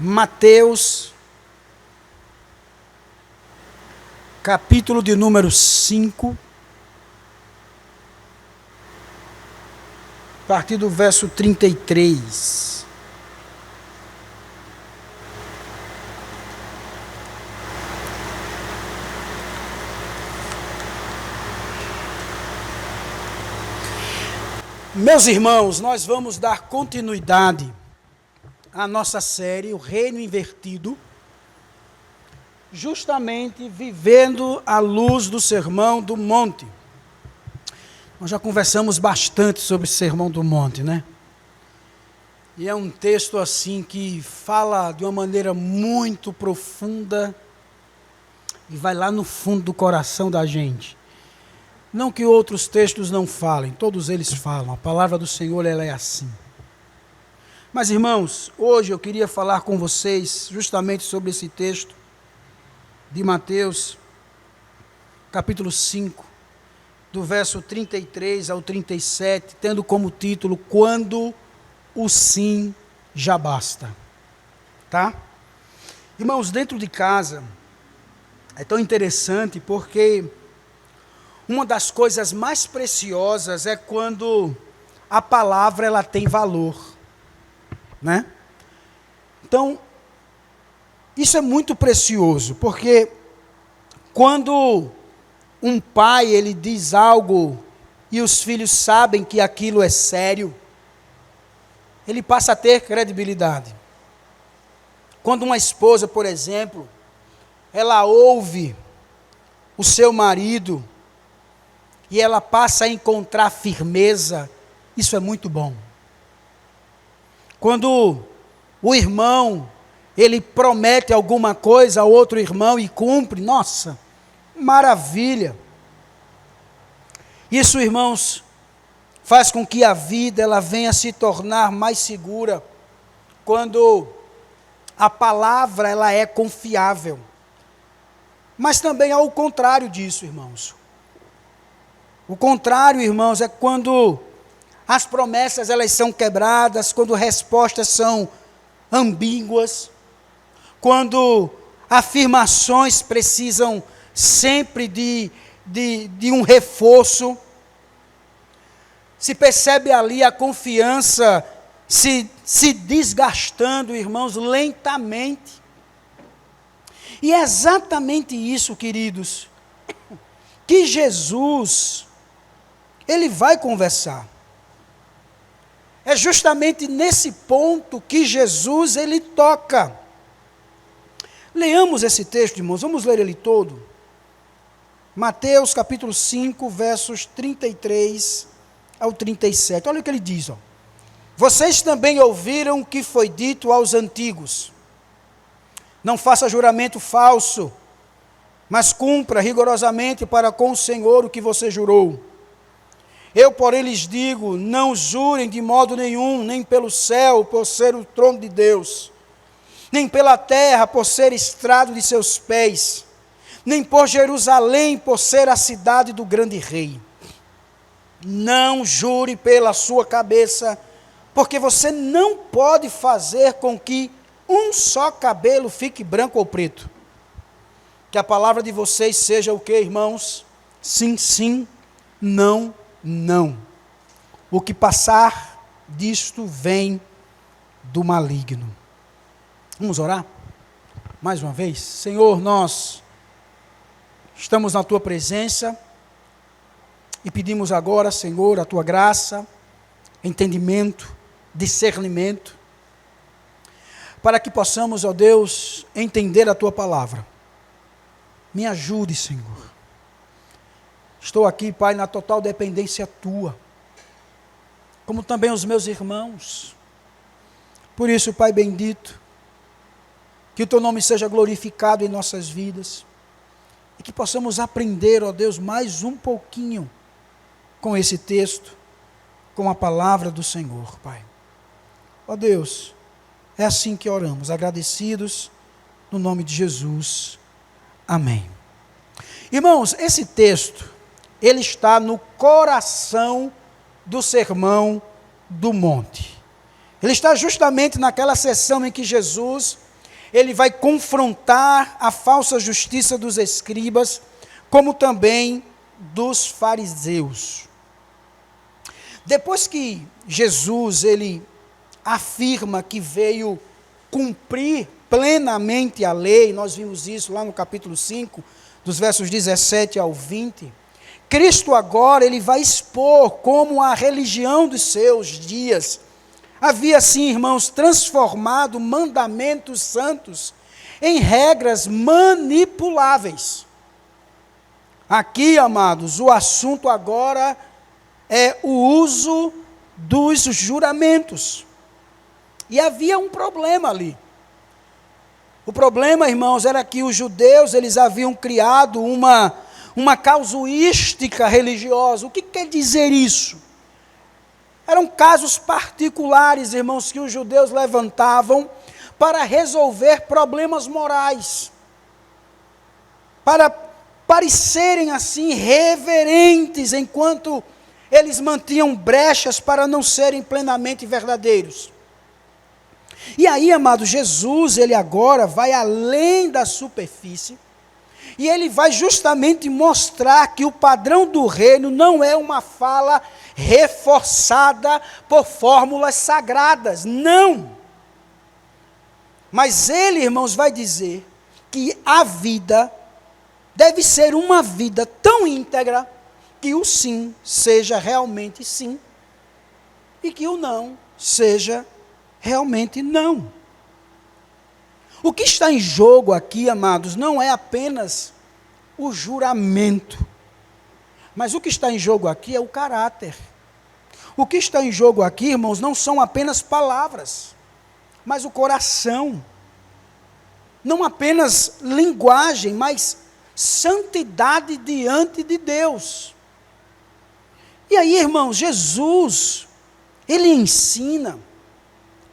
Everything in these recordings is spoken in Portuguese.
Mateus, capítulo de número 5, a partir do verso 33. Meus irmãos, nós vamos dar continuidade à nossa série, O Reino Invertido, justamente vivendo à luz do Sermão do Monte. Nós já conversamos bastante sobre o Sermão do Monte, né? E é um texto assim que fala de uma maneira muito profunda e vai lá no fundo do coração da gente. Não que outros textos não falem, todos eles falam. A palavra do Senhor, ela é assim. Mas, irmãos, hoje eu queria falar com vocês justamente sobre esse texto de Mateus, capítulo 5, do verso 33 ao 37, tendo como título, Quando o Sim Já Basta. Tá? Irmãos, dentro de casa, é tão interessante porque uma das coisas mais preciosas é quando a palavra ela tem valor, né? Então, isso é muito precioso, porque quando um pai ele diz algo e os filhos sabem que aquilo é sério, ele passa a ter credibilidade. Quando uma esposa, por exemplo, ela ouve o seu marido e ela passa a encontrar firmeza, isso é muito bom. Quando o irmão, ele promete alguma coisa ao outro irmão e cumpre, nossa, maravilha. Isso, irmãos, faz com que a vida ela venha se tornar mais segura, quando a palavra ela é confiável. Mas também há o contrário disso, irmãos. O contrário, irmãos, é quando as promessas elas são quebradas, quando respostas são ambíguas, quando afirmações precisam sempre de um reforço. Se percebe ali a confiança se desgastando, irmãos, lentamente. E é exatamente isso, queridos, que Jesus ele vai conversar. É justamente nesse ponto que Jesus ele toca. Leamos esse texto, irmãos, vamos ler ele todo. Mateus capítulo 5, versos 33 ao 37. Olha o que ele diz, ó. Vocês também ouviram o que foi dito aos antigos. Não faça juramento falso, mas cumpra rigorosamente para com o Senhor o que você jurou. Eu, porém, lhes digo, não jurem de modo nenhum, nem pelo céu, por ser o trono de Deus, nem pela terra, por ser estrado de seus pés, nem por Jerusalém, por ser a cidade do grande rei. Não jure pela sua cabeça, porque você não pode fazer com que um só cabelo fique branco ou preto. Que a palavra de vocês seja o que, irmãos? Sim, sim, não, não. O que passar disto vem do maligno. Vamos orar? Mais uma vez. Senhor, nós estamos na Tua presença e pedimos agora, Senhor, a Tua graça, entendimento, discernimento, para que possamos, ó Deus, entender a Tua palavra. Me ajude, Senhor. Estou aqui, Pai, na total dependência Tua, como também os meus irmãos. Por isso, Pai bendito, que o Teu nome seja glorificado em nossas vidas, e que possamos aprender, ó Deus, mais um pouquinho com esse texto, com a palavra do Senhor, Pai. Ó Deus, é assim que oramos, agradecidos, no nome de Jesus. Amém. Irmãos, esse texto, ele está no coração do Sermão do Monte. Ele está justamente naquela sessão em que Jesus ele vai confrontar a falsa justiça dos escribas, como também dos fariseus. Depois que Jesus, ele afirma que veio cumprir plenamente a lei, nós vimos isso lá no capítulo 5, dos versos 17 ao 20, Cristo agora, ele vai expor como a religião dos seus dias havia, sim, irmãos, transformado mandamentos santos em regras manipuláveis. Aqui, amados, o assunto agora é o uso dos juramentos. E havia um problema ali. O problema, irmãos, era que os judeus, eles haviam criado uma casuística religiosa. O que quer dizer isso? Eram casos particulares, irmãos, que os judeus levantavam para resolver problemas morais, para parecerem assim reverentes, enquanto eles mantinham brechas para não serem plenamente verdadeiros. E aí, amado, Jesus, ele agora vai além da superfície, e ele vai justamente mostrar que o padrão do reino não é uma fala reforçada por fórmulas sagradas, não. Mas ele, irmãos, vai dizer que a vida deve ser uma vida tão íntegra que o sim seja realmente sim e que o não seja realmente não. O que está em jogo aqui, amados, não é apenas o juramento, mas o que está em jogo aqui é o caráter. O que está em jogo aqui, irmãos, não são apenas palavras, mas o coração. Não apenas linguagem, mas santidade diante de Deus. E aí, irmãos, Jesus, ele ensina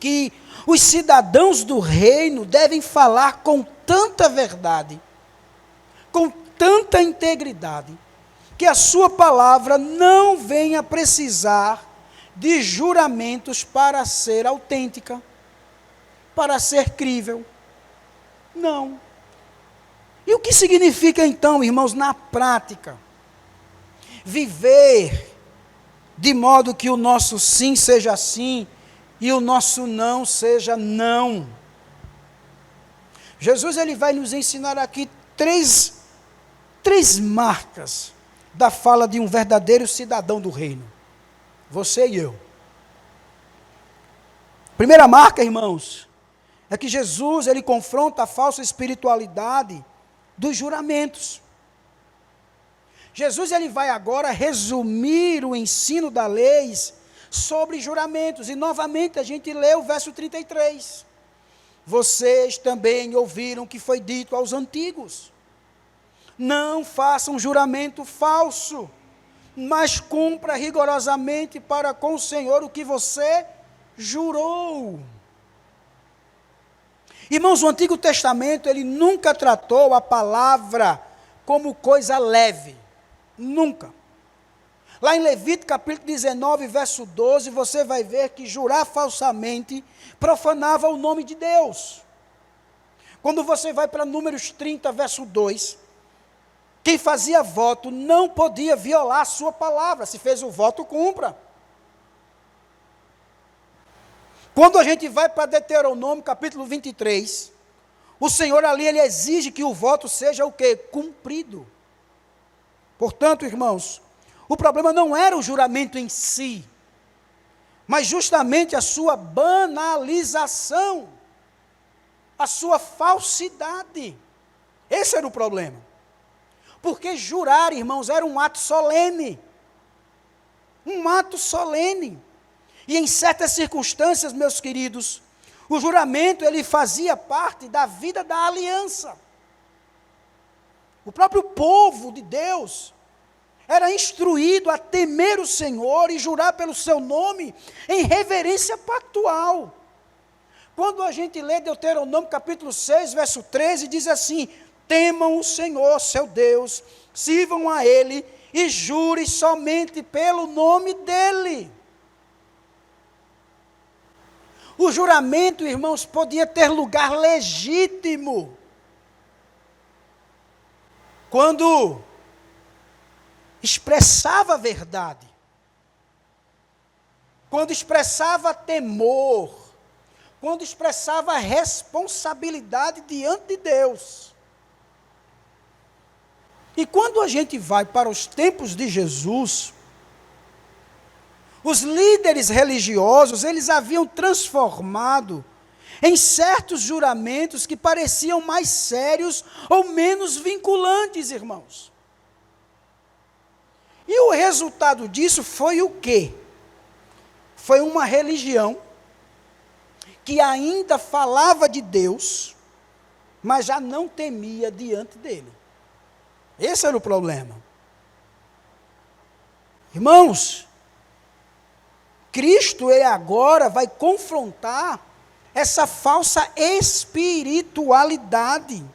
que os cidadãos do reino devem falar com tanta verdade, com tanta integridade, que a sua palavra não venha precisar de juramentos para ser autêntica, para ser crível. Não. E o que significa então, irmãos, na prática? Viver de modo que o nosso sim seja sim e o nosso não seja não. Jesus, ele vai nos ensinar aqui três marcas da fala de um verdadeiro cidadão do reino. Você e eu. Primeira marca, irmãos, é que Jesus, ele confronta a falsa espiritualidade dos juramentos. Jesus, ele vai agora resumir o ensino da lei sobre juramentos. E novamente a gente lê o verso 33. Vocês também ouviram que foi dito aos antigos: não façam juramento falso, mas cumpra rigorosamente para com o Senhor o que você jurou. Irmãos, o Antigo Testamento, ele nunca tratou a palavra como coisa leve. Nunca. Lá em Levítico capítulo 19, verso 12, você vai ver que jurar falsamente profanava o nome de Deus. Quando você vai para Números 30, verso 2, quem fazia voto não podia violar a sua palavra. Se fez o voto, cumpra. Quando a gente vai para Deuteronômio, capítulo 23, o Senhor ali, ele exige que o voto seja o quê? Cumprido. Portanto, irmãos, o problema não era o juramento em si, mas justamente a sua banalização, a sua falsidade. Esse era o problema. Porque jurar, irmãos, era um ato solene. Um ato solene. E em certas circunstâncias, meus queridos, o juramento, ele fazia parte da vida da aliança. O próprio povo de Deus era instruído a temer o Senhor e jurar pelo seu nome em reverência pactual. Quando a gente lê Deuteronômio capítulo 6, verso 13, diz assim: temam o Senhor, seu Deus, sirvam a Ele e jure somente pelo nome dEle. O juramento, irmãos, podia ter lugar legítimo. Quando expressava a verdade. Quando expressava temor. Quando expressava responsabilidade diante de Deus. E quando a gente vai para os tempos de Jesus, os líderes religiosos, eles haviam transformado em certos juramentos que pareciam mais sérios ou menos vinculantes, irmãos. E o resultado disso foi o quê? Foi uma religião que ainda falava de Deus, mas já não temia diante dele. Esse era o problema. Irmãos, Cristo, ele agora vai confrontar essa falsa espiritualidade.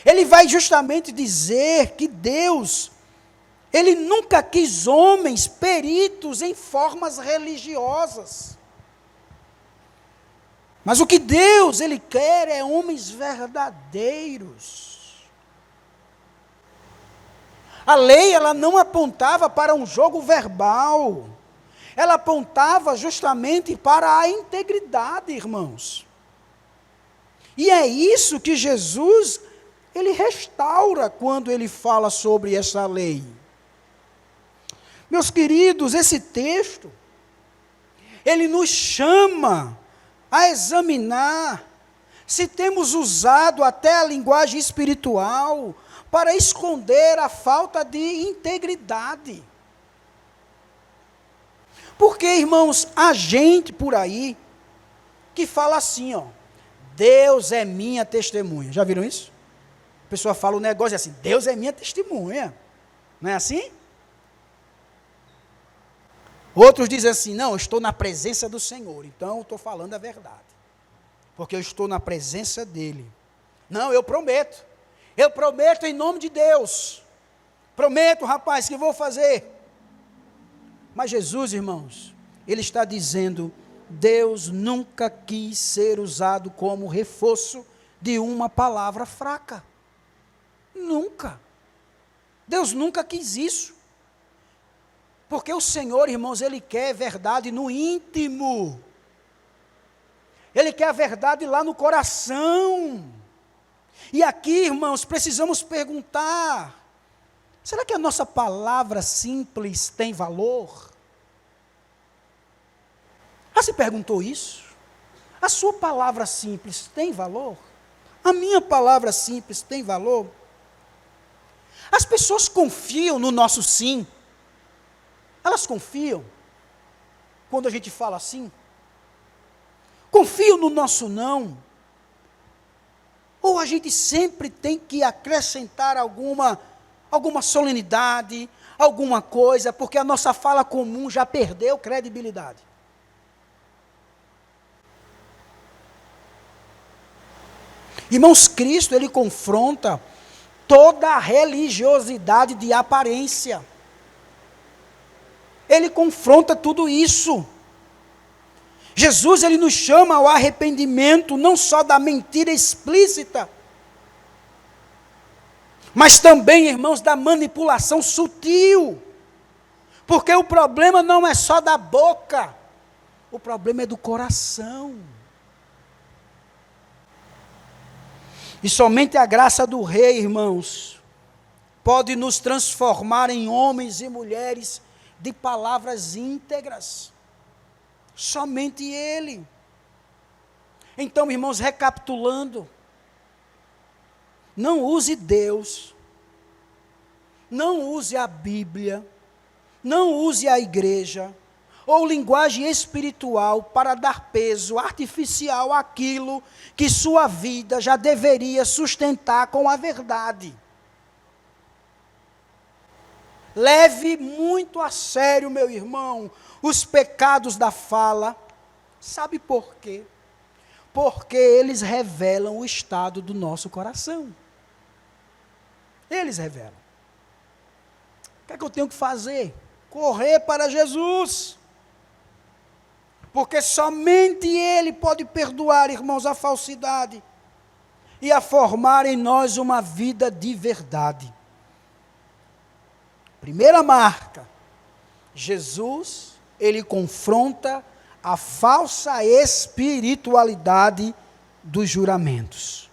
Ele vai justamente dizer que Deus, ele nunca quis homens peritos em formas religiosas. Mas o que Deus, ele quer é homens verdadeiros. A lei, ela não apontava para um jogo verbal. Ela apontava justamente para a integridade, irmãos. E é isso que Jesus, ele restaura quando ele fala sobre essa lei. Meus queridos, esse texto, ele nos chama a examinar se temos usado até a linguagem espiritual para esconder a falta de integridade. Porque, irmãos, há gente por aí que fala assim, ó, Deus é minha testemunha. Já viram isso? A pessoa fala um negócio assim, Deus é minha testemunha. Não é assim? Outros dizem assim, não, eu estou na presença do Senhor, então eu estou falando a verdade. Porque eu estou na presença dEle. Não, eu prometo em nome de Deus. Prometo, rapaz, que vou fazer. Mas Jesus, irmãos, ele está dizendo, Deus nunca quis ser usado como reforço de uma palavra fraca. Nunca. Deus nunca quis isso. Porque o Senhor, irmãos, ele quer verdade no íntimo. Ele quer a verdade lá no coração. E aqui, irmãos, precisamos perguntar, será que a nossa palavra simples tem valor? Já se perguntou isso? A sua palavra simples tem valor? A minha palavra simples tem valor? As pessoas confiam no nosso sim. Elas confiam quando a gente fala assim? Confiam no nosso não? Ou a gente sempre tem que acrescentar alguma solenidade, alguma coisa, porque a nossa fala comum já perdeu credibilidade? Irmãos, Cristo, ele confronta toda a religiosidade de aparência. Ele confronta tudo isso. Jesus, ele nos chama ao arrependimento, não só da mentira explícita, mas também, irmãos, da manipulação sutil. Porque o problema não é só da boca, o problema é do coração. E somente a graça do Rei, irmãos, pode nos transformar em homens e mulheres de palavras íntegras. Somente Ele. Então, irmãos, recapitulando, não use Deus, não use a Bíblia, não use a igreja, ou linguagem espiritual para dar peso artificial àquilo que sua vida já deveria sustentar com a verdade. Leve muito a sério, meu irmão, os pecados da fala. Sabe por quê? Porque eles revelam o estado do nosso coração. Eles revelam. O que é que eu tenho que fazer? Correr para Jesus. porque somente Ele pode perdoar, irmãos, a falsidade e a formar em nós uma vida de verdade. Primeira marca, Jesus, Ele confronta a falsa espiritualidade dos juramentos.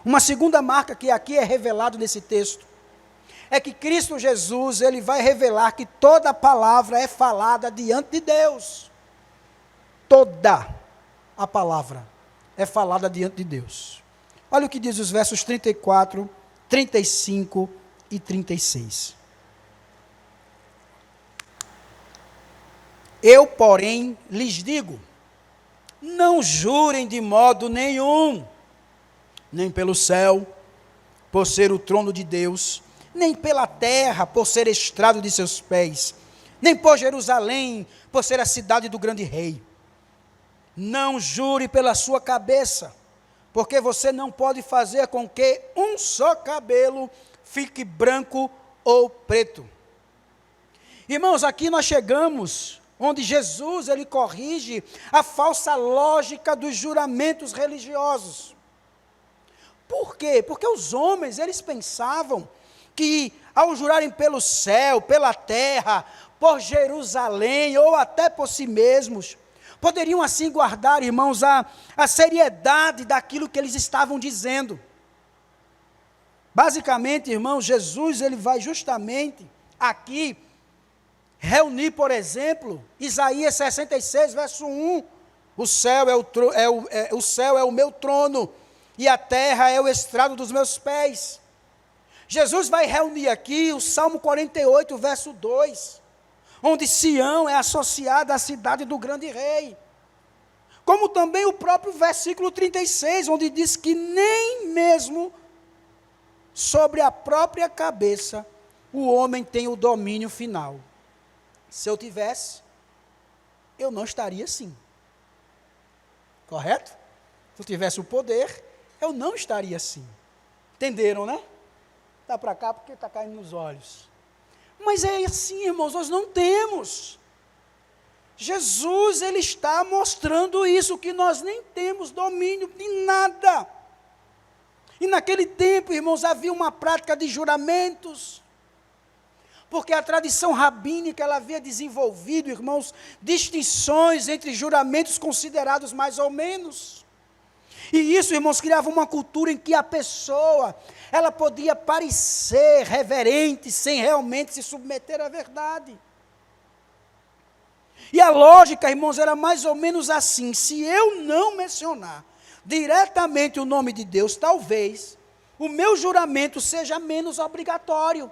Uma segunda marca que aqui é revelado nesse texto, é que Cristo Jesus, Ele vai revelar que toda palavra é falada diante de Deus. Toda a palavra é falada diante de Deus. Olha o que diz os versos 34, 35 e 36. Eu, porém, lhes digo, não jurem de modo nenhum, nem pelo céu, por ser o trono de Deus, nem pela terra, por ser estrado de seus pés, nem por Jerusalém, por ser a cidade do grande rei. Não jure pela sua cabeça, porque você não pode fazer com que um só cabelo fique branco ou preto. Irmãos, aqui nós chegamos onde Jesus, ele corrige a falsa lógica dos juramentos religiosos. Por quê? Porque os homens, eles pensavam que ao jurarem pelo céu, pela terra, por Jerusalém ou até por si mesmos, poderiam assim guardar, irmãos, a seriedade daquilo que eles estavam dizendo. Basicamente, irmãos, Jesus, ele vai justamente aqui reunir, por exemplo, Isaías 66, verso 1, o céu é o meu trono, e a terra é o estrado dos meus pés. Jesus vai reunir aqui o Salmo 48, verso 2, onde Sião é associada à cidade do grande rei. Como também o próprio versículo 36, onde diz que nem mesmo sobre a própria cabeça o homem tem o domínio final. Se eu tivesse, eu não estaria assim. Correto? Se eu tivesse o poder, eu não estaria assim. Entenderam, né? Dá para cá porque está caindo nos olhos. Mas é assim, irmãos, nós não temos. Jesus, ele está mostrando isso, que nós nem temos domínio de nada. E naquele tempo, irmãos, havia uma prática de juramentos, porque a tradição rabínica, ela havia desenvolvido, irmãos, distinções entre juramentos considerados mais ou menos. E isso, irmãos, criava uma cultura em que a pessoa, ela podia parecer reverente, sem realmente se submeter à verdade. E a lógica, irmãos, era mais ou menos assim: se eu não mencionar diretamente o nome de Deus, talvez o meu juramento seja menos obrigatório.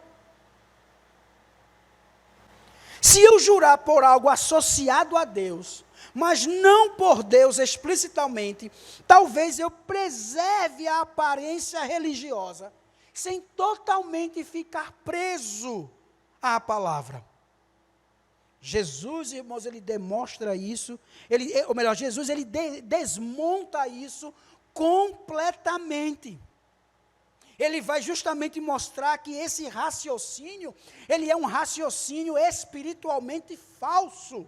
Se eu jurar por algo associado a Deus, mas não por Deus explicitamente, talvez eu preserve a aparência religiosa, sem totalmente ficar preso à palavra. Jesus, irmãos, ele demonstra isso, Jesus, ele desmonta isso completamente. Ele vai justamente mostrar que esse raciocínio, ele é um raciocínio espiritualmente falso.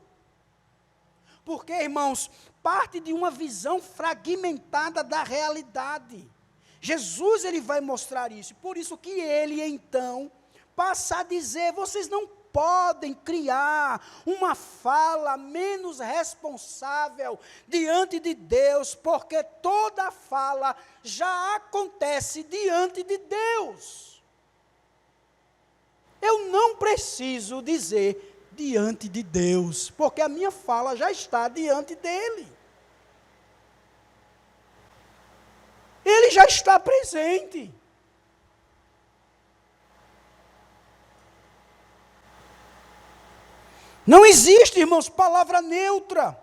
Porque, irmãos, parte de uma visão fragmentada da realidade. Jesus, ele vai mostrar isso. Por isso que ele, então, passa a dizer: vocês não podem criar uma fala menos responsável diante de Deus, porque toda fala já acontece diante de Deus. Eu não preciso dizer diante de Deus, porque a minha fala já está diante dele. Ele já está presente. Não existe, irmãos, palavra neutra.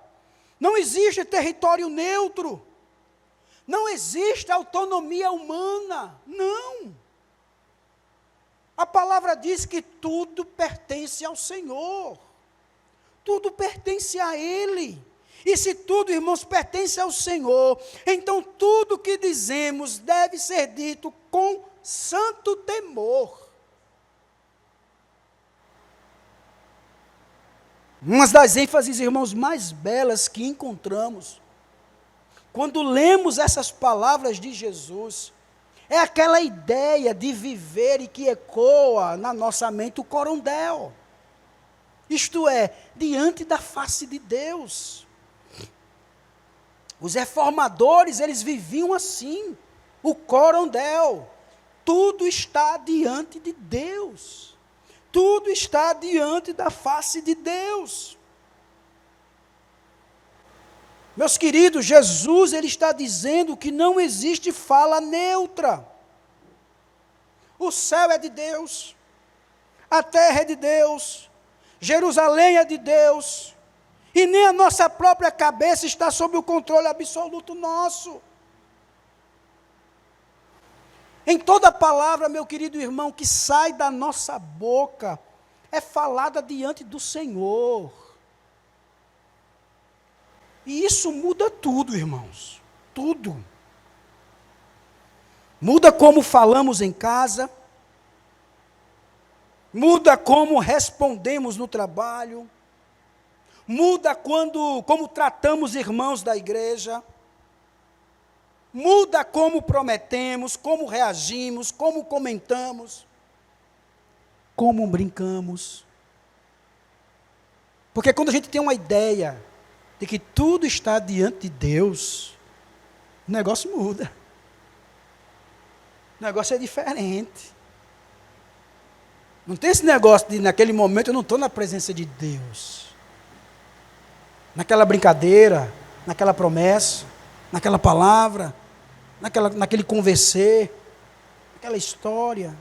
Não existe território neutro. Não existe autonomia humana. Não. A palavra diz que tudo pertence ao Senhor. Tudo pertence a Ele. E se tudo, irmãos, pertence ao Senhor, então tudo que dizemos deve ser dito com santo temor. Uma das ênfases, irmãos, mais belas que encontramos, quando lemos essas palavras de Jesus, é aquela ideia de viver e que ecoa na nossa mente o corondel. Isto é, diante da face de Deus. Os reformadores, eles viviam assim, o corondel. Tudo está diante de Deus. Tudo está diante da face de Deus. Meus queridos, Jesus, ele está dizendo que não existe fala neutra. O céu é de Deus, a terra é de Deus, Jerusalém é de Deus, e nem a nossa própria cabeça está sob o controle absoluto nosso. Em toda palavra, meu querido irmão, que sai da nossa boca, é falada diante do Senhor. E isso muda tudo, irmãos, tudo. Muda como falamos em casa, muda como respondemos no trabalho, muda como tratamos irmãos da igreja, muda como prometemos, como reagimos, como comentamos, como brincamos. Porque quando a gente tem uma ideia de que tudo está diante de Deus, o negócio muda. O negócio é diferente. Não tem esse negócio de, naquele momento, eu não estou na presença de Deus. Naquela brincadeira, naquela promessa, naquela palavra, naquele conversar, naquela história.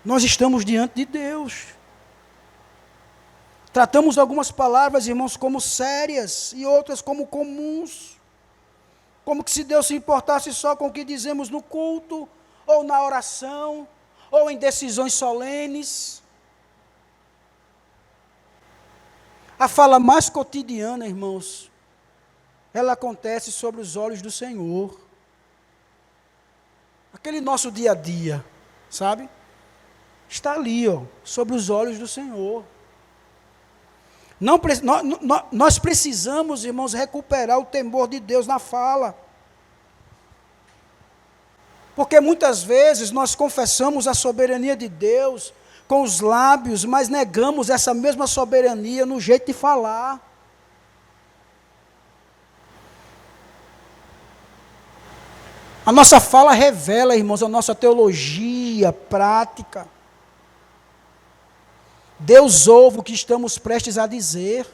Nós estamos diante de Deus. Tratamos algumas palavras, irmãos, como sérias e outras como comuns. Como que se Deus se importasse só com o que dizemos no culto, ou na oração, ou em decisões solenes. A fala mais cotidiana, irmãos, ela acontece sobre os olhos do Senhor. Aquele nosso dia a dia, sabe? Está ali, sobre os olhos do Senhor. Nós precisamos, irmãos, recuperar o temor de Deus na fala. Porque muitas vezes nós confessamos a soberania de Deus com os lábios, mas negamos essa mesma soberania no jeito de falar. A nossa fala revela, irmãos, a nossa teologia prática. Deus ouve o que estamos prestes a dizer.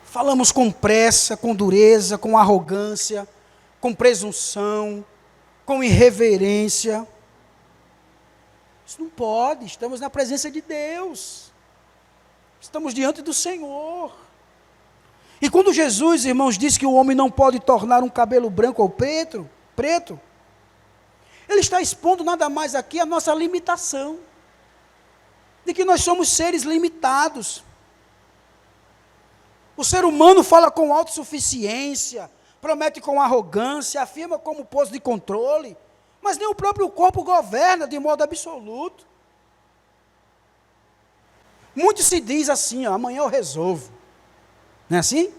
Falamos com pressa, com dureza, com arrogância, com presunção, com irreverência. Isso não pode, estamos na presença de Deus. Estamos diante do Senhor. E quando Jesus, irmãos, diz que o homem não pode tornar um cabelo branco ou preto, ele está expondo nada mais aqui a nossa limitação. De que nós somos seres limitados. O ser humano fala com autossuficiência, promete com arrogância, afirma como posto de controle, mas nem o próprio corpo governa de modo absoluto. Muito se diz assim, amanhã eu resolvo. Não é assim?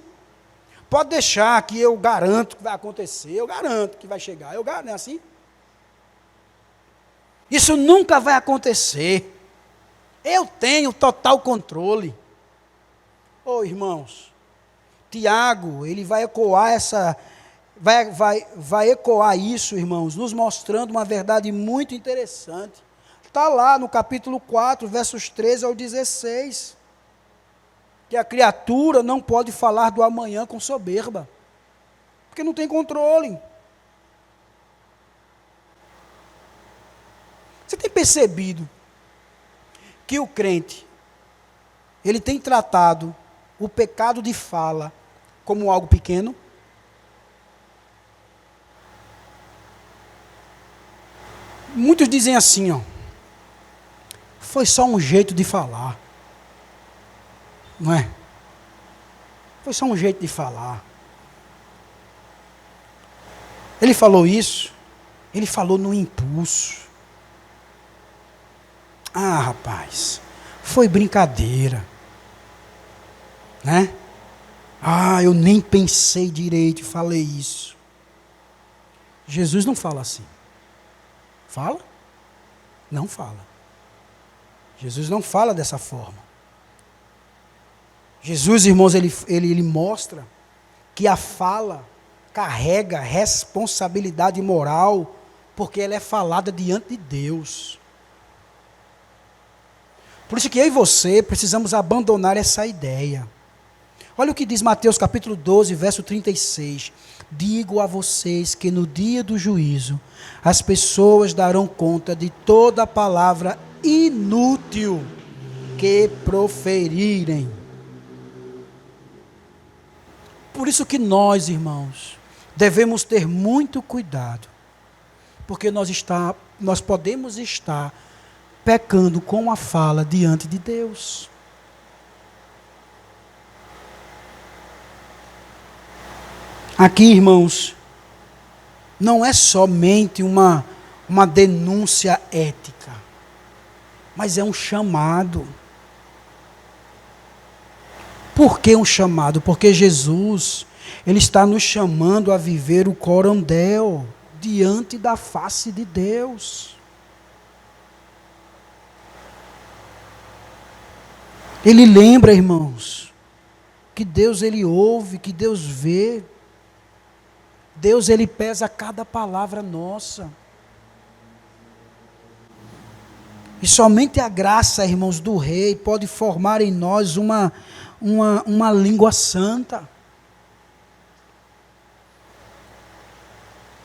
Pode deixar que eu garanto que vai acontecer, eu garanto que vai chegar, eu garanto, não é assim? Isso nunca vai acontecer. Eu tenho total controle. Irmãos, Tiago, ele vai ecoar vai ecoar isso, irmãos, nos mostrando uma verdade muito interessante. Está lá no capítulo 4, versos 13 ao 16. Que a criatura não pode falar do amanhã com soberba. Porque não tem controle. Você tem percebido que o crente, ele tem tratado o pecado de fala como algo pequeno? Muitos dizem assim, foi só um jeito de falar. Não é? Foi só um jeito de falar. Ele falou isso, ele falou no impulso. Rapaz, Foi brincadeira. Né? Eu nem pensei direito e falei isso. Jesus não fala assim. Fala? Não fala. Jesus não fala dessa forma. Jesus, irmãos, ele mostra que a fala carrega responsabilidade moral, porque ela é falada diante de Deus. Por isso que eu e você precisamos abandonar essa ideia. Olha o que diz Mateus capítulo 12, verso 36. Digo a vocês que no dia do juízo, as pessoas darão conta de toda a palavra inútil que proferirem. Por isso que nós, irmãos, devemos ter muito cuidado, porque nós podemos estar pecando com a fala diante de Deus. Aqui, irmãos, não é somente uma denúncia ética, mas é um chamado. Por que um chamado? Porque Jesus, Ele está nos chamando a viver o corondel diante da face de Deus. Ele lembra, irmãos, que Deus Ele ouve, que Deus vê. Deus Ele pesa cada palavra nossa. E somente a graça, irmãos, do Rei pode formar em nós uma língua santa.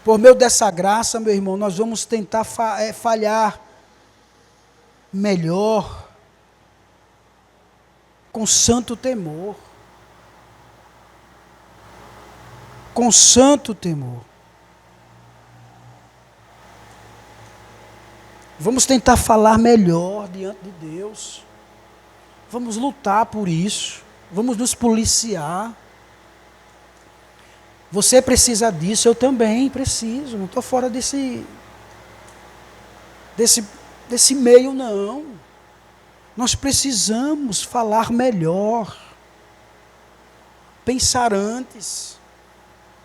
Por meio dessa graça, meu irmão, nós vamos tentar falhar melhor, com santo temor. Com santo temor. Vamos tentar falar melhor diante de Deus. Vamos lutar por isso. Vamos nos policiar. Você precisa disso, eu também preciso. Não estou fora desse meio, não. Nós precisamos falar melhor. Pensar antes.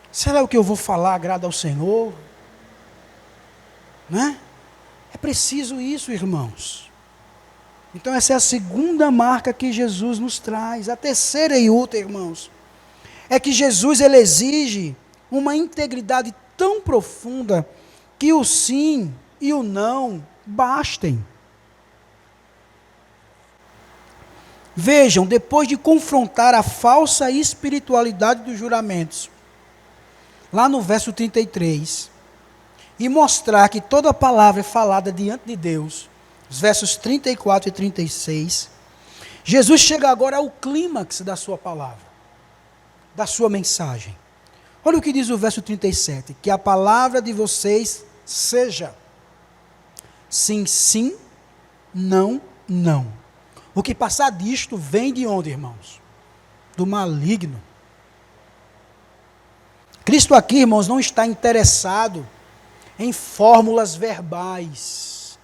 Será o que eu vou falar agrada ao Senhor? Né? É preciso isso, irmãos. Então essa é a segunda marca que Jesus nos traz. A terceira e última, irmãos, é que Jesus ele exige uma integridade tão profunda que o sim e o não bastem. Vejam, depois de confrontar a falsa espiritualidade dos juramentos, lá no verso 33, e mostrar que toda palavra é falada diante de Deus, os versos 34 e 36, Jesus chega agora ao clímax da sua palavra, da sua mensagem. Olha o que diz o verso 37, que a palavra de vocês seja sim, sim, não, não. O que passar disto vem de onde, irmãos? Do maligno. Cristo aqui, irmãos, não está interessado em fórmulas verbais,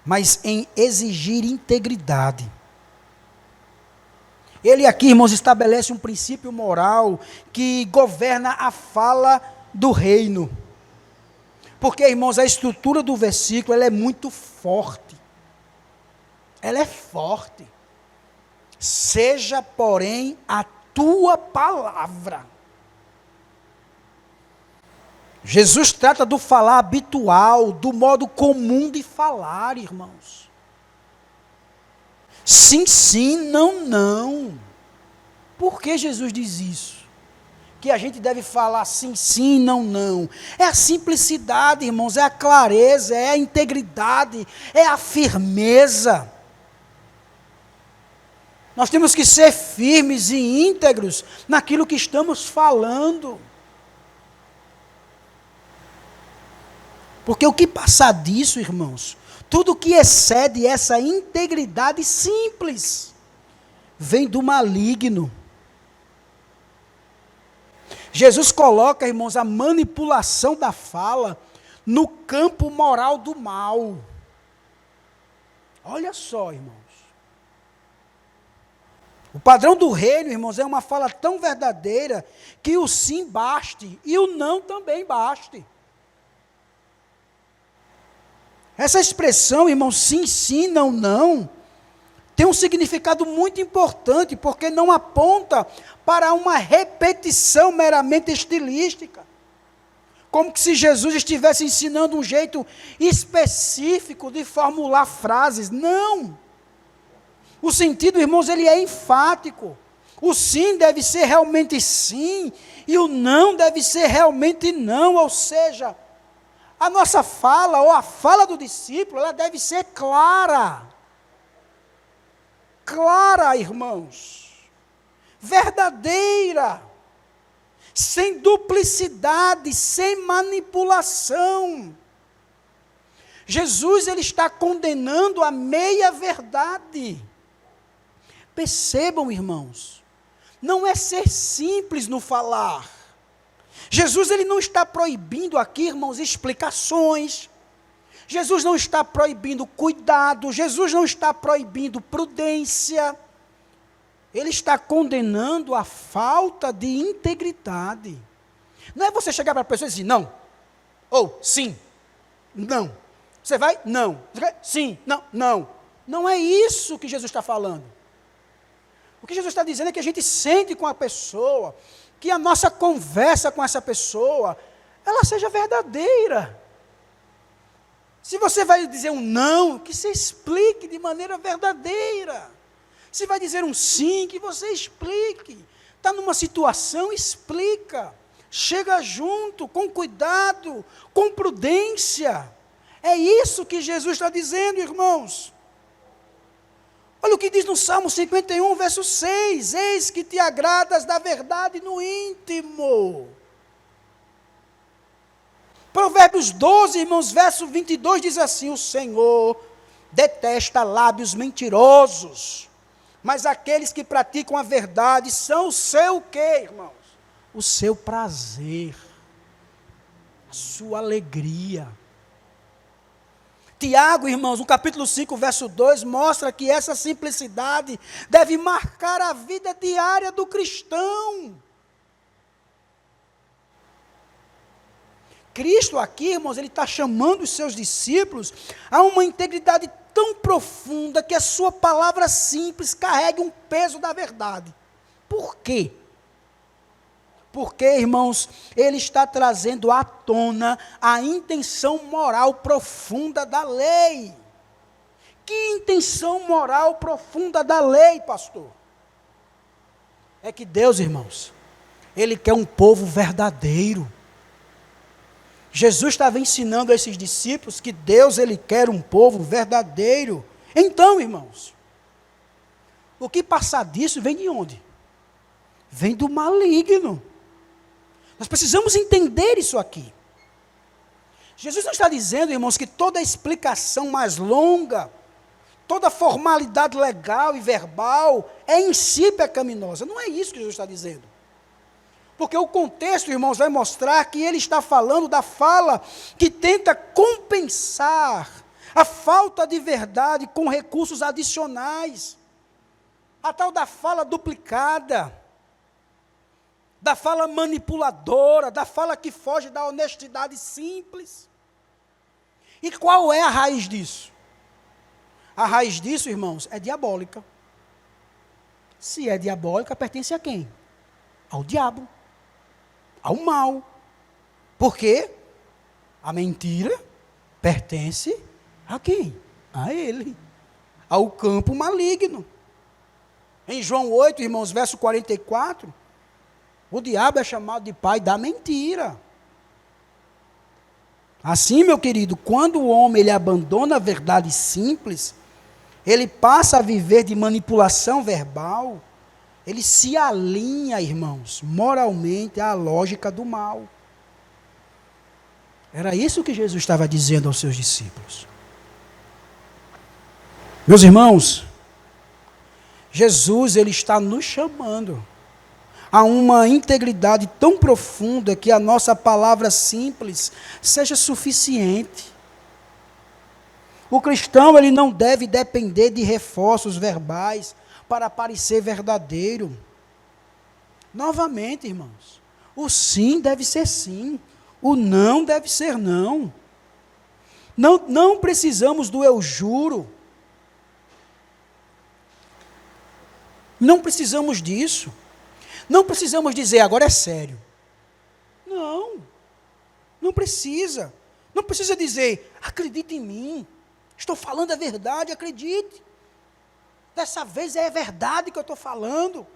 mas em exigir integridade. Ele aqui, irmãos, estabelece um princípio moral que governa a fala do reino. Porque, irmãos, a estrutura do versículo ela é muito forte. Ela é forte. Seja, porém, a tua palavra. Jesus trata do falar habitual, do modo comum de falar, irmãos. Sim, sim, não, não. Por que Jesus diz isso? Que a gente deve falar sim, sim, não, não. É a simplicidade, irmãos, é a clareza, é a integridade, é a firmeza. Nós temos que ser firmes e íntegros naquilo que estamos falando. Porque o que passar disso, irmãos, tudo que excede essa integridade simples, vem do maligno. Jesus coloca, irmãos, a manipulação da fala no campo moral do mal. Olha só, irmãos. O padrão do reino, irmãos, é uma fala tão verdadeira que o sim baste e o não também baste. Essa expressão, irmãos, sim, sim, não, não, tem um significado muito importante, porque não aponta para uma repetição meramente estilística. Como que se Jesus estivesse ensinando um jeito específico de formular frases. Não! O sentido, irmãos, ele é enfático. O sim deve ser realmente sim, e o não deve ser realmente não, ou seja, a nossa fala, ou a fala do discípulo, ela deve ser clara. Clara, irmãos. Verdadeira. Sem duplicidade, sem manipulação. Jesus, ele está condenando a meia-verdade. Percebam, irmãos, não é ser simples no falar. Jesus, ele não está proibindo aqui, irmãos, explicações. Jesus não está proibindo cuidado. Jesus não está proibindo prudência. Ele está condenando a falta de integridade. Não é você chegar para a pessoa e dizer não, ou sim, não. Você vai? Não. Você vai? Sim, não, não. Não é isso que Jesus está falando. O que Jesus está dizendo é que a gente sente com a pessoa, que a nossa conversa com essa pessoa, ela seja verdadeira. Se você vai dizer um não, que você explique de maneira verdadeira. Se vai dizer um sim, que você explique. Está numa situação, explica. Chega junto, com cuidado, com prudência. É isso que Jesus está dizendo, irmãos. Olha o que diz no Salmo 51, verso 6. Eis que te agradas da verdade no íntimo. Provérbios 12, irmãos, verso 22 diz assim: o Senhor detesta lábios mentirosos, mas aqueles que praticam a verdade são o seu quê, irmãos? O seu prazer, a sua alegria. Tiago, irmãos, no capítulo 5, verso 2, mostra que essa simplicidade deve marcar a vida diária do cristão. Cristo aqui, irmãos, ele está chamando os seus discípulos a uma integridade tão profunda que a sua palavra simples carregue um peso da verdade. Por quê? Porque, irmãos, ele está trazendo à tona a intenção moral profunda da lei. Que intenção moral profunda da lei, pastor? É que Deus, irmãos, ele quer um povo verdadeiro. Jesus estava ensinando a esses discípulos que Deus, ele quer um povo verdadeiro. Então, irmãos, o que passar disso vem de onde? Vem do maligno. Nós precisamos entender isso aqui. Jesus não está dizendo, irmãos, que toda explicação mais longa, toda formalidade legal e verbal é em si pecaminosa. Não é isso que Jesus está dizendo. Porque o contexto, irmãos, vai mostrar que ele está falando da fala que tenta compensar a falta de verdade com recursos adicionais. A tal da fala duplicada, da fala manipuladora, da fala que foge da honestidade simples. E qual é a raiz disso? A raiz disso, irmãos, é diabólica. Se é diabólica, pertence a quem? Ao diabo, ao mal. Por quê? A mentira pertence a quem? A ele, ao campo maligno. Em João 8, irmãos, verso 44, o diabo é chamado de pai da mentira. Assim, meu querido, quando o homem ele abandona a verdade simples, ele passa a viver de manipulação verbal, ele se alinha, irmãos, moralmente à lógica do mal. Era isso que Jesus estava dizendo aos seus discípulos. Meus irmãos, Jesus ele está nos chamando a uma integridade tão profunda que a nossa palavra simples seja suficiente. O cristão ele não deve depender de reforços verbais para parecer verdadeiro. Novamente, irmãos, o sim deve ser sim, o não deve ser não. Não precisamos do eu juro. Não precisamos disso. Não precisamos dizer, agora é sério. Não precisa. Não precisa dizer, acredite em mim. Estou falando a verdade, acredite. Dessa vez é verdade que eu estou falando.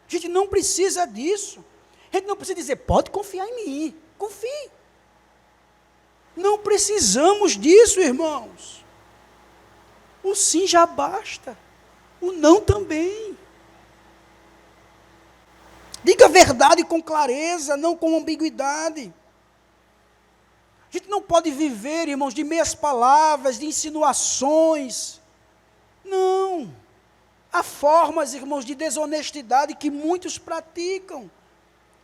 A gente não precisa disso. A gente não precisa dizer, pode confiar em mim. Confie. Não precisamos disso, irmãos. O sim já basta. O não também. Diga a verdade com clareza, não com ambiguidade. A gente não pode viver, irmãos, de meias palavras, de insinuações. Não. Há formas, irmãos, de desonestidade que muitos praticam.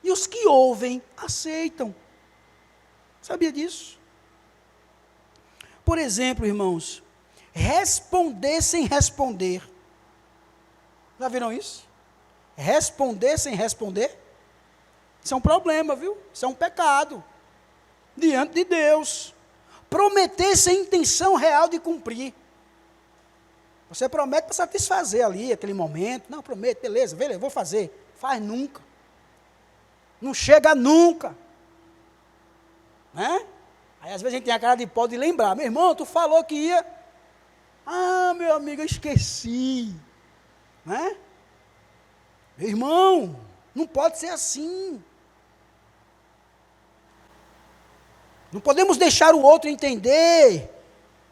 E os que ouvem, aceitam. Sabia disso? Por exemplo, irmãos, responder sem responder. Já viram isso? Responder sem responder? Isso é um problema, viu? Isso é um pecado. Diante de Deus. Prometer sem intenção real de cumprir. Você promete para satisfazer ali, aquele momento. Não, prometo, beleza, vou fazer. Faz nunca. Não chega nunca. Né? Aí às vezes a gente tem a cara de pau de lembrar. Meu irmão, tu falou que ia. Ah, meu amigo, eu esqueci. Né? Meu irmão, não pode ser assim. Não podemos deixar o outro entender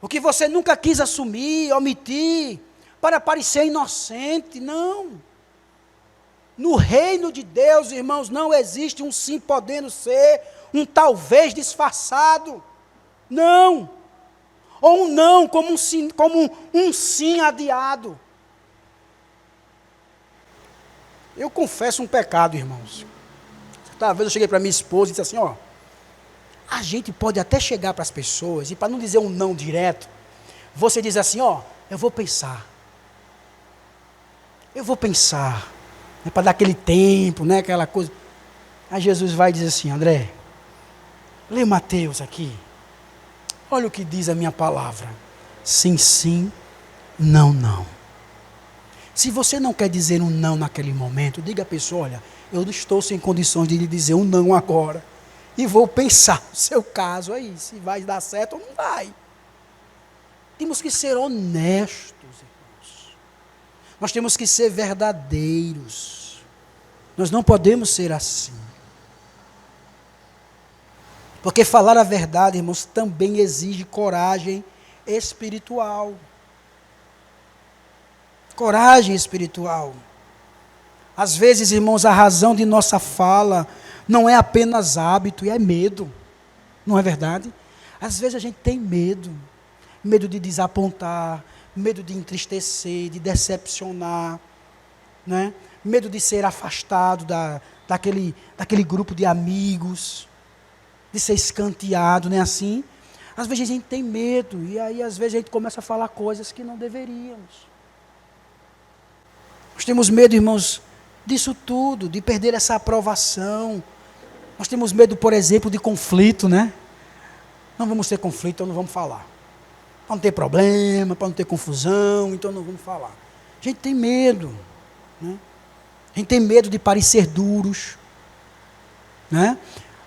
o que você nunca quis assumir, omitir, para parecer inocente. Não. No reino de Deus, irmãos, não existe um sim podendo ser um talvez disfarçado. Não. Ou um não como um sim adiado. Eu confesso um pecado, irmãos. Certa vez eu cheguei para minha esposa e disse assim, ó, a gente pode até chegar para as pessoas, e para não dizer um não direto, você diz assim, ó, eu vou pensar. Né, para dar aquele tempo, né, aquela coisa. Aí Jesus vai dizer assim, André, lê Mateus aqui. Olha o que diz a minha palavra. Sim, sim, não, não. Se você não quer dizer um não naquele momento, diga à pessoa, olha, eu não estou sem condições de lhe dizer um não agora. E vou pensar no seu caso aí, se vai dar certo ou não vai. Temos que ser honestos, irmãos. Nós temos que ser verdadeiros. Nós não podemos ser assim. Porque falar a verdade, irmãos, também exige coragem espiritual. Coragem espiritual. Às vezes, irmãos, a razão de nossa fala não é apenas hábito, é medo. Não é verdade? Às vezes a gente tem medo. Medo de desapontar, medo de entristecer, de decepcionar, né? Medo de ser afastado daquele grupo de amigos, de ser escanteado, não é assim? Às vezes a gente tem medo, e aí às vezes a gente começa a falar coisas que não deveríamos. Nós temos medo, irmãos, disso tudo, de perder essa aprovação. Nós temos medo, por exemplo, de conflito, né? Não vamos ter conflito, então não vamos falar. Para não ter problema, para não ter confusão, então não vamos falar. A gente tem medo, né? A gente tem medo de parecer duros, né?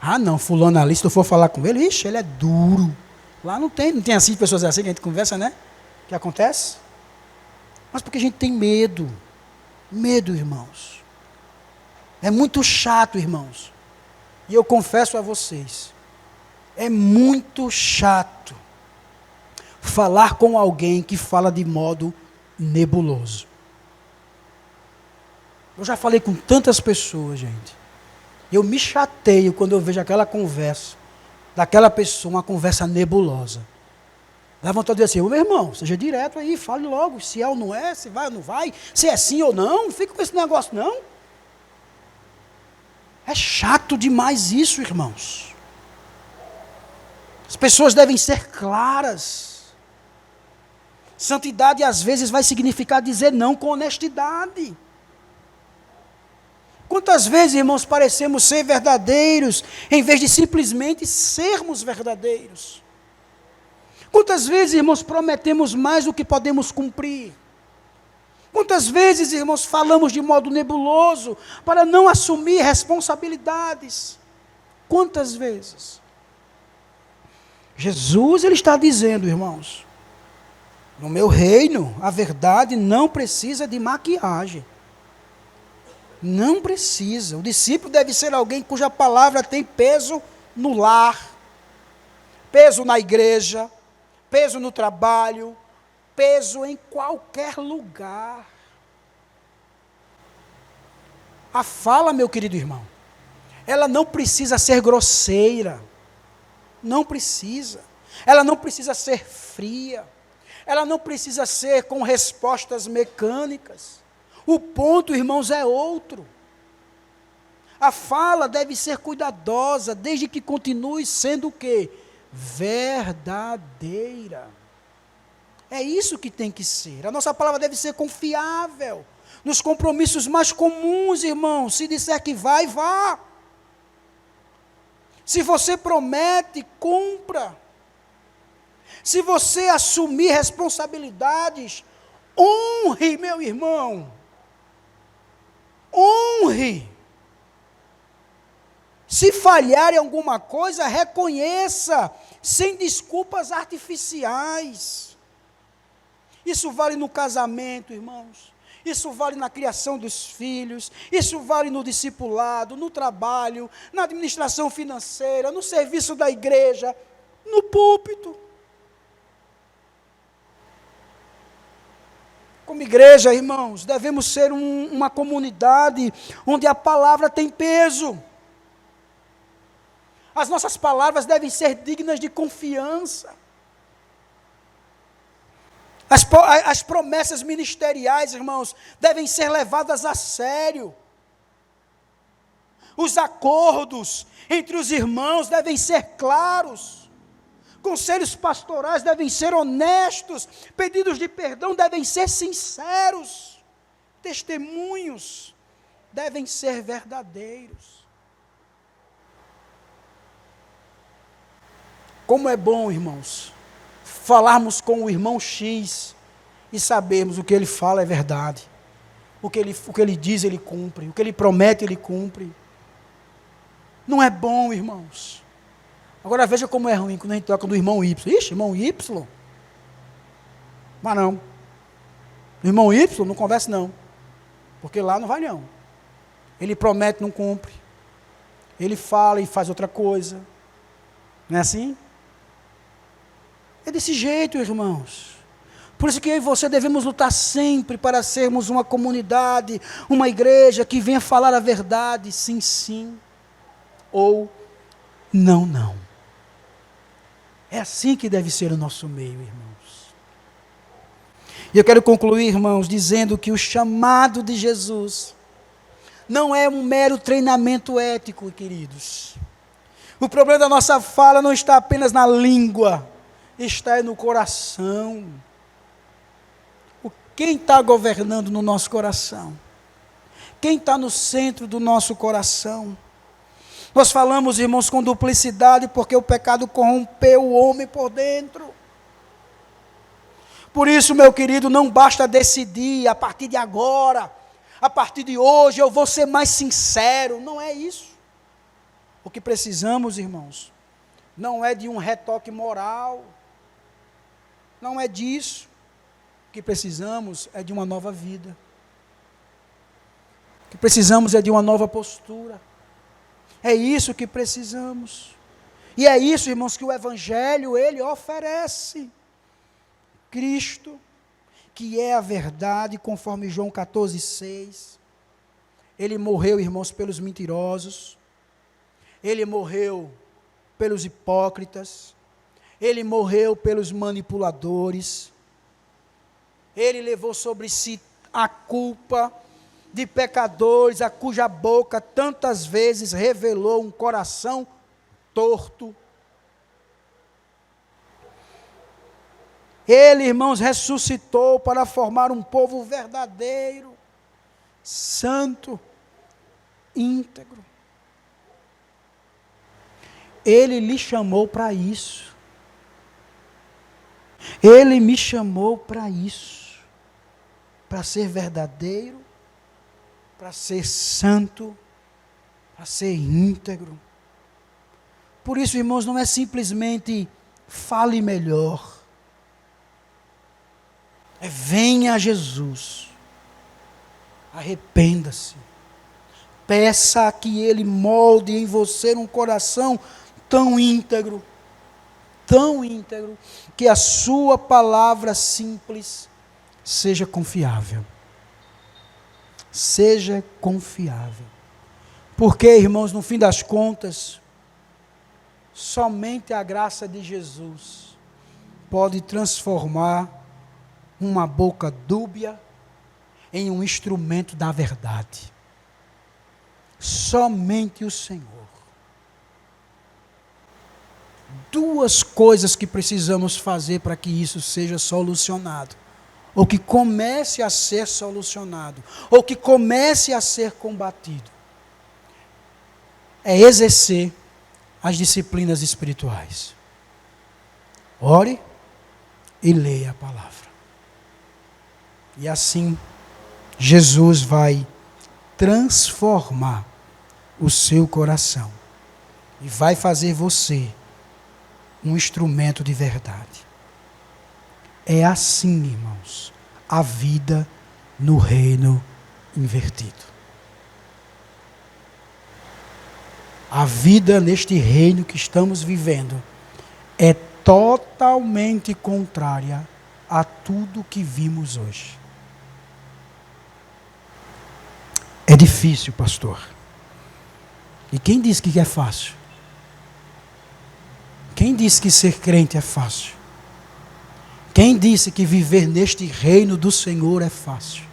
Ah, não, fulano ali, se eu for falar com ele, ixi, ele é duro. Lá não tem assim, pessoas assim que a gente conversa, né? Que acontece. Mas porque a gente tem medo. Medo, irmãos. É muito chato, irmãos. E eu confesso a vocês, é muito chato falar com alguém que fala de modo nebuloso. Eu já falei com tantas pessoas, gente. Eu me chateio quando eu vejo aquela conversa, daquela pessoa, uma conversa nebulosa. Dá vontade de dizer assim, meu irmão, seja direto aí, fale logo, se é ou não é, se vai ou não vai, se é sim ou não fica com esse negócio não. É chato demais isso, irmãos. As pessoas devem ser claras. Santidade às vezes vai significar dizer não com honestidade. Quantas vezes, irmãos, parecemos ser verdadeiros, em vez de simplesmente sermos verdadeiros? Quantas vezes, irmãos, prometemos mais do que podemos cumprir? Quantas vezes, irmãos, falamos de modo nebuloso para não assumir responsabilidades? Quantas vezes? Jesus, ele está dizendo, irmãos, no meu reino, a verdade não precisa de maquiagem. Não precisa. O discípulo deve ser alguém cuja palavra tem peso no lar, peso na igreja, peso no trabalho, peso em qualquer lugar. A fala, meu querido irmão, ela não precisa ser grosseira. Não precisa. Ela não precisa ser fria. Ela não precisa ser com respostas mecânicas. O ponto, irmãos, é outro. A fala deve ser cuidadosa, desde que continue sendo o quê? Verdadeira. É isso que tem que ser. A nossa palavra deve ser confiável. Nos compromissos mais comuns, irmãos, se disser que vai, vá. Se você promete, cumpra. Se você assumir responsabilidades, honre, meu irmão. Honre. Se falhar em alguma coisa, reconheça, sem desculpas artificiais. Isso vale no casamento, irmãos. Isso vale na criação dos filhos. Isso vale no discipulado, no trabalho, na administração financeira, no serviço da igreja, no púlpito. Como igreja, irmãos, devemos ser uma comunidade onde a palavra tem peso. As nossas palavras devem ser dignas de confiança. As promessas ministeriais, irmãos, devem ser levadas a sério. Os acordos entre os irmãos devem ser claros. Conselhos pastorais devem ser honestos, pedidos de perdão devem ser sinceros, testemunhos devem ser verdadeiros. Como é bom, irmãos, falarmos com o irmão X e sabermos o que ele fala é verdade, o que ele diz ele cumpre, o que ele promete ele cumpre. Não é bom, irmãos. Agora veja como é ruim quando a gente toca do irmão Y. Ixi, irmão Y? Mas não. O irmão Y não conversa não. Porque lá não vai não. Ele promete, não cumpre. Ele fala e faz outra coisa. Não é assim? É desse jeito, irmãos. Por isso que eu e você devemos lutar sempre para sermos uma comunidade, uma igreja que venha falar a verdade, sim, sim, ou não, não. É assim que deve ser o nosso meio, irmãos. E eu quero concluir, irmãos, dizendo que o chamado de Jesus não é um mero treinamento ético, queridos. O problema da nossa fala não está apenas na língua, está no coração. Quem está governando no nosso coração? Quem está no centro do nosso coração? Nós falamos, irmãos, com duplicidade, porque o pecado corrompeu o homem por dentro. Por isso, meu querido, não basta decidir a partir de agora, a partir de hoje eu vou ser mais sincero. Não é isso. O que precisamos, irmãos, não é de um retoque moral. Não é disso. O que precisamos é de uma nova vida. O que precisamos é de uma nova postura. É isso que precisamos. E é isso, irmãos, que o Evangelho, ele oferece. Cristo, que é a verdade, conforme João 14,6. Ele morreu, irmãos, pelos mentirosos. Ele morreu pelos hipócritas. Ele morreu pelos manipuladores. Ele levou sobre si a culpa de pecadores, a cuja boca tantas vezes revelou um coração torto. Ele, irmãos, ressuscitou para formar um povo verdadeiro, santo, íntegro. Ele lhe chamou para isso. Ele me chamou para isso. Para ser verdadeiro, para ser santo, para ser íntegro. Por isso, irmãos, não é simplesmente fale melhor. É venha a Jesus. Arrependa-se. Peça que Ele molde em você um coração tão íntegro, que a sua palavra simples seja confiável. Seja confiável. Porque, irmãos, no fim das contas, somente a graça de Jesus pode transformar uma boca dúbia em um instrumento da verdade. Somente o Senhor. Duas coisas que precisamos fazer para que isso seja solucionado, ou que comece a ser solucionado, ou que comece a ser combatido, é exercer as disciplinas espirituais. Ore e leia a palavra. E assim, Jesus vai transformar o seu coração e vai fazer você um instrumento de verdade. É assim, irmãos, a vida no reino invertido. A vida neste reino que estamos vivendo é totalmente contrária a tudo que vimos hoje. É difícil, pastor. E quem disse que é fácil? Quem disse que ser crente é fácil? Quem disse que viver neste reino do Senhor é fácil?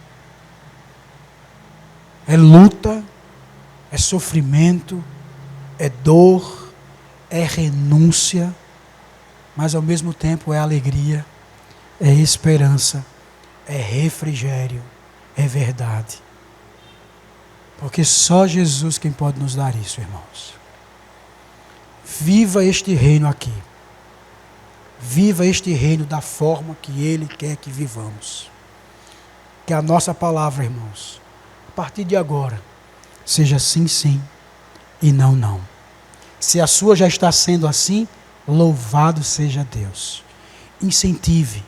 É luta, é sofrimento, é dor, é renúncia, mas ao mesmo tempo é alegria, é esperança, é refrigério, é verdade. Porque só Jesus quem pode nos dar isso, irmãos. Viva este reino aqui. Viva este reino da forma que Ele quer que vivamos. Que a nossa palavra, irmãos, a partir de agora, seja sim, sim e não, não. Se a sua já está sendo assim, louvado seja Deus. Incentive,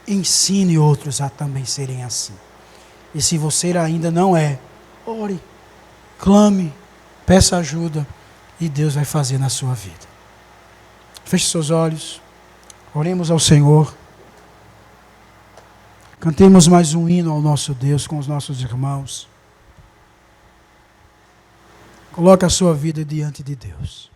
ensine outros a também serem assim. E se você ainda não é, ore, clame, peça ajuda e Deus vai fazer na sua vida. Feche seus olhos, oremos ao Senhor. Cantemos mais um hino ao nosso Deus com os nossos irmãos. Coloque a sua vida diante de Deus.